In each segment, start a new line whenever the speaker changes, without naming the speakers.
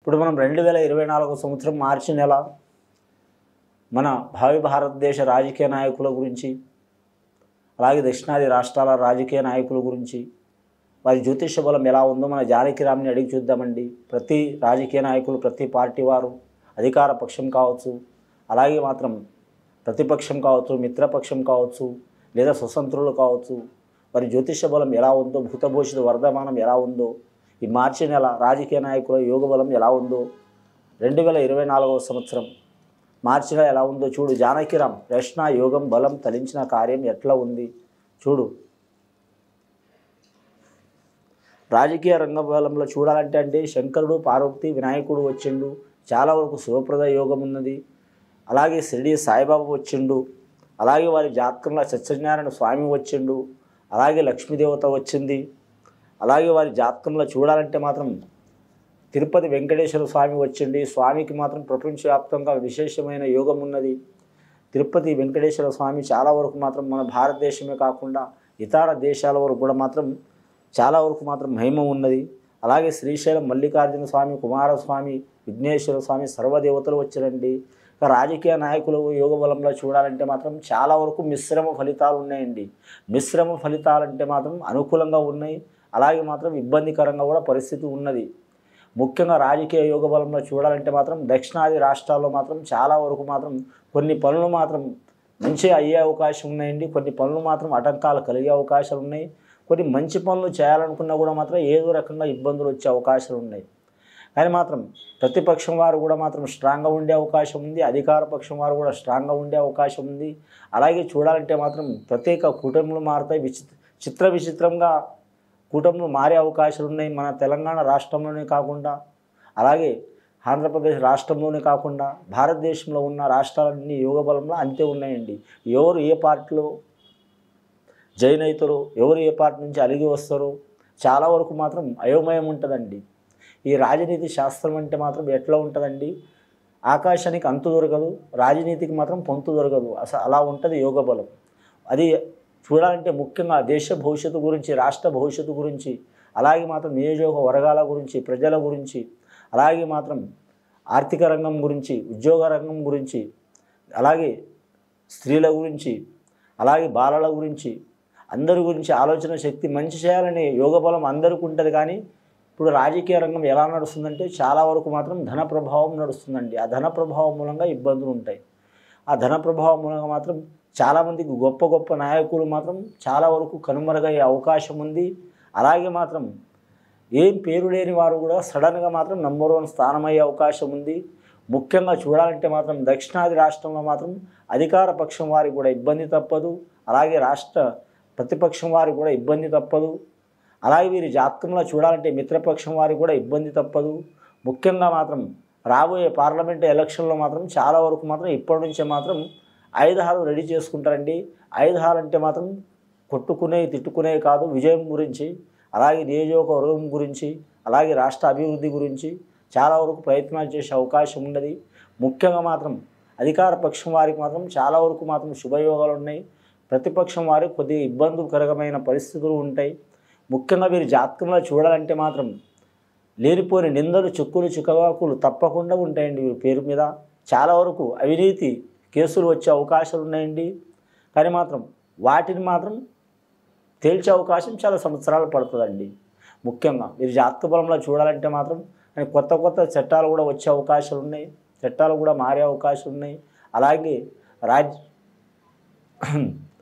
ఇప్పుడు మనం 2024 సంవత్సరం మార్చి నెల మన భావి భారతదేశ రాజకీయ నాయకుల గురించి, అలాగే దక్షిణాది రాష్ట్రాల రాజకీయ నాయకుల గురించి, వారి జ్యోతిష బలం ఎలా ఉందో మన జానకిరామ్ని అడిగి చూద్దామండి. ప్రతి రాజకీయ నాయకులు, ప్రతి పార్టీ వారు, అధికార పక్షం కావచ్చు, అలాగే మాత్రం ప్రతిపక్షం కావచ్చు, మిత్రపక్షం కావచ్చు, లేదా స్వతంత్రులు కావచ్చు, వారి జ్యోతిష బలం ఎలా ఉందో, భూతభవిష్యత్తు వర్ధమానం ఎలా ఉందో, ఈ మార్చి నెల రాజకీయ నాయకుల యోగ బలం ఎలా ఉందో, 2024 సంవత్సరం మార్చి నెల ఎలా ఉందో చూడు. జానకిరామ్ ప్రశ్న యోగం బలం తలించిన కార్యం ఎట్లా ఉంది చూడు. రాజకీయ రంగ బలంలో చూడాలంటే శంకరుడు, పార్వతి, వినాయకుడు వచ్చిండు. చాలా వరకు శివప్రద యోగం ఉన్నది. అలాగే షిరిడి సాయిబాబా వచ్చిండు. అలాగే వారి జాతకంలో సత్యనారాయణ స్వామి వచ్చిండు. అలాగే లక్ష్మీదేవత వచ్చింది. అలాగే వారి జాతకంలో చూడాలంటే మాత్రం తిరుపతి వెంకటేశ్వర స్వామి వచ్చింది. స్వామికి మాత్రం ప్రపంచవ్యాప్తంగా విశేషమైన యోగం ఉన్నది. తిరుపతి వెంకటేశ్వర స్వామి చాలా వరకు మాత్రం మన భారతదేశమే కాకుండా ఇతర దేశాల వరకు కూడా మాత్రం చాలా వరకు మాత్రం మహిమ ఉన్నది. అలాగే శ్రీశైలం మల్లికార్జున స్వామి, కుమారస్వామి, విఘ్నేశ్వర స్వామి, సర్వదేవతలు వచ్చారండి. ఇక రాజకీయ నాయకులు యోగ బలంలో చూడాలంటే మాత్రం చాలా వరకు మిశ్రమ ఫలితాలు ఉన్నాయండి. మిశ్రమ ఫలితాలంటే మాత్రం అనుకూలంగా ఉన్నాయి, అలాగే మాత్రం ఇబ్బందికరంగా కూడా పరిస్థితి ఉన్నది. ముఖ్యంగా రాజకీయ యోగ బలంలో చూడాలంటే మాత్రం దక్షిణాది రాష్ట్రాల్లో మాత్రం చాలా వరకు మాత్రం కొన్ని పనులు మాత్రం మంచి అయ్యే అవకాశం ఉన్నాయండి. కొన్ని పనులు మాత్రం ఆటంకాలు కలిగే అవకాశాలు ఉన్నాయి. కొన్ని మంచి పనులు చేయాలనుకున్నా కూడా మాత్రం ఏదో రకంగా ఇబ్బందులు వచ్చే అవకాశాలు ఉన్నాయి. కానీ మాత్రం ప్రతిపక్షం వారు కూడా మాత్రం స్ట్రాంగ్గా ఉండే అవకాశం ఉంది. అధికార పక్షం వారు కూడా స్ట్రాంగ్గా ఉండే అవకాశం ఉంది. అలాగే చూడాలంటే మాత్రం ప్రత్యేక కూటములు మారుతాయి. విచిత్రంగా కూటములు మారే అవకాశాలు ఉన్నాయి. మన తెలంగాణ రాష్ట్రంలోనే కాకుండా, అలాగే ఆంధ్రప్రదేశ్ రాష్ట్రంలోనే కాకుండా భారతదేశంలో ఉన్న రాష్ట్రాలన్నీ యోగ బలంలో అంతే ఉన్నాయండి. ఎవరు ఏ పార్టీలో జైన్ అవుతారో, ఎవరు ఏ పార్టీ నుంచి అలిగి వస్తారో చాలా వరకు మాత్రం అయోమయం ఉంటుందండి. ఈ రాజనీతి శాస్త్రం అంటే మాత్రం ఎట్లా ఉంటుందండి, ఆకాశానికి అంతు దొరకదు, రాజనీతికి మాత్రం పొంతు దొరకదు. అసలు అలా ఉంటుంది యోగ బలం. అది చూడాలంటే ముఖ్యంగా దేశ భవిష్యత్తు గురించి, రాష్ట్ర భవిష్యత్తు గురించి, అలాగే మాత్రం నియోజక వర్గాల గురించి, ప్రజల గురించి, అలాగే మాత్రం ఆర్థిక రంగం గురించి, ఉద్యోగ రంగం గురించి, అలాగే స్త్రీల గురించి, అలాగే బాలల గురించి, అందరి గురించి ఆలోచన శక్తి మంచి చేయాలనే యోగ బలం అందరికీ ఉంటుంది. కానీ ఇప్పుడు రాజకీయ రంగం ఎలా నడుస్తుందంటే చాలా వరకు మాత్రం ధన ప్రభావం నడుస్తుందండి. ఆ ధన ప్రభావం మూలంగా ఇబ్బందులు ఉంటాయి. ఆ ధన ప్రభావం మూలంగా మాత్రం చాలామందికి గొప్ప గొప్ప నాయకులు మాత్రం చాలా వరకు కనుమరుగయ్యే అవకాశం ఉంది. అలాగే మాత్రం ఏం పేరు లేని వారు కూడా సడన్గా మాత్రం నంబర్ 1 స్థానం అయ్యే అవకాశం ఉంది. ముఖ్యంగా చూడాలంటే మాత్రం దక్షిణాది రాష్ట్రంలో మాత్రం అధికార పక్షం వారికి కూడా ఇబ్బంది తప్పదు. అలాగే రాష్ట్ర ప్రతిపక్షం వారికి కూడా ఇబ్బంది తప్పదు. అలాగే వీరి జాతకంలో చూడాలంటే మిత్రపక్షం వారికి కూడా ఇబ్బంది తప్పదు. ముఖ్యంగా మాత్రం రాబోయే పార్లమెంట్ ఎలక్షన్లో మాత్రం చాలా వరకు మాత్రం ఇప్పటి నుంచే మాత్రం ఆయుధాలు రెడీ చేసుకుంటారండి. ఆయుధాలు అంటే మాత్రం కొట్టుకునేవి, తిట్టుకునేవి కాదు, విజయం గురించి, అలాగే నియోజకవర్గం గురించి, అలాగే రాష్ట్ర అభివృద్ధి గురించి చాలా వరకు ప్రయత్నాలు చేసే అవకాశం ఉన్నది. ముఖ్యంగా మాత్రం అధికార పక్షం వారికి మాత్రం చాలా వరకు మాత్రం శుభయోగాలు ఉన్నాయి. ప్రతిపక్షం వారికి కొద్దిగా ఇబ్బందికరమైన పరిస్థితులు ఉంటాయి. ముఖ్యంగా వీరి జాతకంలో చూడాలంటే మాత్రం లేనిపోని నిందలు, చిక్కులు, చికాకులు తప్పకుండా ఉంటాయండి. వీరి పేరు మీద చాలా వరకు అవినీతి కేసులు వచ్చే అవకాశాలు ఉన్నాయండి. కానీ మాత్రం వాటిని మాత్రం తేల్చే అవకాశం చాలా సంవత్సరాలు పడుతుందండి. ముఖ్యంగా వీరి జాతక బలంలో చూడాలంటే మాత్రం కొత్త కొత్త చట్టాలు కూడా వచ్చే అవకాశాలు ఉన్నాయి. చట్టాలు కూడా మారే అవకాశాలు ఉన్నాయి. అలాగే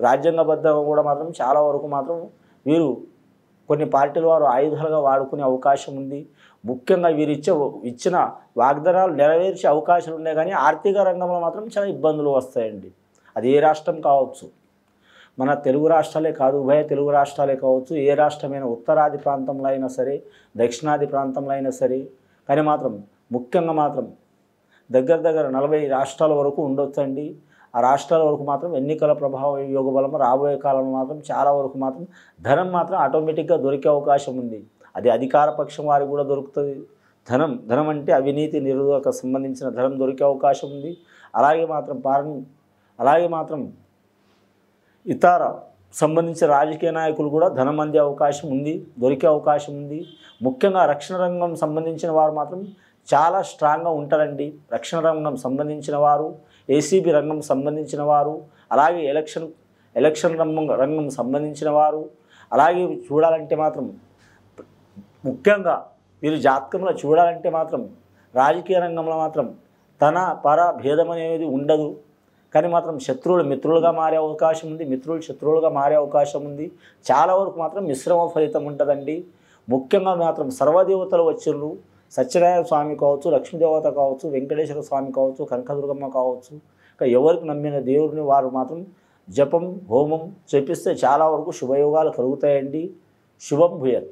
రాజ్యాంగబద్ధంగా కూడా మాత్రం చాలా వరకు మాత్రం వీరు కొన్ని పార్టీల వారు ఆయుధాలుగా వాడుకునే అవకాశం ఉంది. ముఖ్యంగా వీరు ఇచ్చిన వాగ్దానాలు నెరవేర్చే అవకాశాలు ఉన్నాయి. కానీ ఆర్థిక రంగంలో మాత్రం చాలా ఇబ్బందులు వస్తాయండి. అది ఏ రాష్ట్రం కావచ్చు, మన తెలుగు రాష్ట్రాలే కాదు, ఉభయ తెలుగు రాష్ట్రాలే కావచ్చు, ఏ రాష్ట్రమైనా, ఉత్తరాది ప్రాంతంలో అయినా సరే, దక్షిణాది ప్రాంతంలో అయినా సరే. కానీ మాత్రం ముఖ్యంగా మాత్రం దగ్గర 40 రాష్ట్రాల వరకు ఉండొచ్చండి. ఆ రాష్ట్రాల వరకు మాత్రం ఎన్నికల ప్రభావం యోగ బలం రాబోయే కాలంలో మాత్రం చాలా వరకు మాత్రం ధనం మాత్రం ఆటోమేటిక్గా దొరికే అవకాశం ఉంది. అది అధికార పక్షం వారికి కూడా దొరుకుతుంది. ధనం అంటే అవినీతి నిరోధక సంబంధించిన ధనం దొరికే అవకాశం ఉంది. అలాగే మాత్రం ఇతర సంబంధించిన రాజకీయ నాయకులు కూడా ధనం అందే అవకాశం ఉంది, దొరికే అవకాశం ఉంది. ముఖ్యంగా రక్షణ రంగం సంబంధించిన వారు మాత్రం చాలా స్ట్రాంగ్గా ఉంటారండి. రక్షణ రంగం సంబంధించిన వారు, ఏసీబీ రంగం సంబంధించిన వారు, అలాగే ఎలక్షన్ రంగం సంబంధించిన వారు, అలాగే చూడాలంటే మాత్రం ముఖ్యంగా వీరు జాతకంలో చూడాలంటే మాత్రం రాజకీయ రంగంలో మాత్రం తన పర భేదం అనేది ఉండదు. కానీ మాత్రం శత్రువులు మిత్రులుగా మారే అవకాశం ఉంది, మిత్రులు శత్రువులుగా మారే అవకాశం ఉంది. చాలా వరకు మాత్రం మిశ్రమ ఫలితం ఉంటుందండి. ముఖ్యంగా మాత్రం సర్వదేవతలు వచ్చిండ్రు. సత్యనారాయణ స్వామి కావచ్చు, లక్ష్మీదేవత కావచ్చు, వెంకటేశ్వర స్వామి కావచ్చు, కనకదుర్గమ్మ కావచ్చు. ఇంకా ఎవరికి నమ్మిన దేవుడిని వారు మాత్రం జపం హోమం చేపిస్తే చాలా వరకు శుభయోగాలు కలుగుతాయండి. శుభం భూయత్.